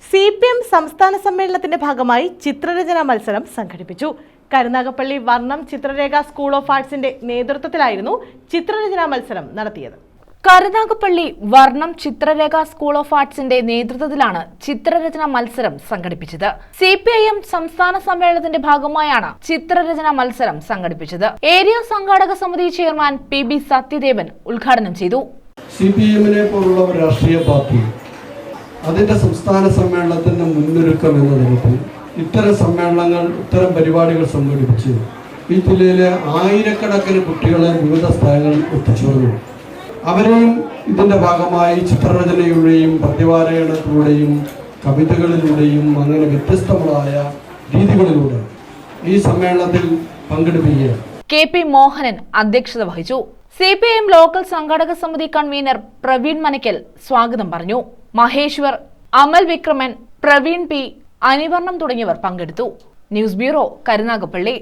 CPM സംസ്ഥാന സമ്മേളനത്തിന്റെ ഭാഗമായി ചിത്രരചനാ മത്സരം സംഘടിപ്പിച്ചു. കരുനാഗപ്പള്ളി വർണ്ണം ചിത്രരേഖ സ്കൂൾ ഓഫ് ആർട്സിന്റെ നേതൃത്വത്തിലായിരുന്നു ചിത്രരചനാ മത്സരം നടത്തിയത്. കരുനാഗപ്പള്ളി വർണ്ണം ചിത്രരേഖ സ്കൂൾ ഓഫ് ആർട്സിന്റെ നേതൃത്വത്തിലാണ് ചിത്രരചനാ മത്സരം സംഘടിപ്പിച്ചത്. CPIM സംസ്ഥാന സമ്മേളനത്തിന്റെ ഭാഗമായാണ് ചിത്രരചനാ മത്സരം സംഘടിപ്പിച്ചത്. ഏരിയ സംഘാടക സമിതി ചെയർമാൻ PB സത്യദേവൻ ഉദ്ഘാടനം ചെയ്തു. CPIMനെ പോലുള്ള ഒരു രാഷ്ട്രീയ പാർട്ടി അതിന്റെ സംസ്ഥാന സമ്മേളനത്തിന്റെ മുന്നൊരുക്കം എന്ന നിലത്തിൽ ഇത്തരം സമ്മേളനങ്ങൾ, ഇത്തരം പരിപാടികൾ സംഘടിപ്പിച്ച് ഈ ജില്ലയിലെ ആയിരക്കണക്കിന് കുട്ടികളെ വിവിധ സ്ഥലങ്ങളിൽ എത്തിച്ചേർന്നു. അവരെയും ഇതിന്റെ ഭാഗമായി ചിത്രരചനയിലൂടെയും പദ്യപാരായണത്തിലൂടെയും കവിതകളിലൂടെയും അങ്ങനെ വ്യത്യസ്തങ്ങളായ രീതികളിലൂടെ ഈ സമ്മേളനത്തിൽ പങ്കെടുപ്പിക്കുക. KP മോഹനൻ അധ്യക്ഷത വഹിച്ചു. CPIM ലോക്കൽ സംഘാടക സമിതി കൺവീനർ പ്രവീൺ മനക്കൽ സ്വാഗതം പറഞ്ഞു. മഹേശ്വർ, അമൽ വിക്രമൻ, പ്രവീൺ P, അനിവർണം തുടങ്ങിയവർ പങ്കെടുത്തു. News bureau, Karunagappally.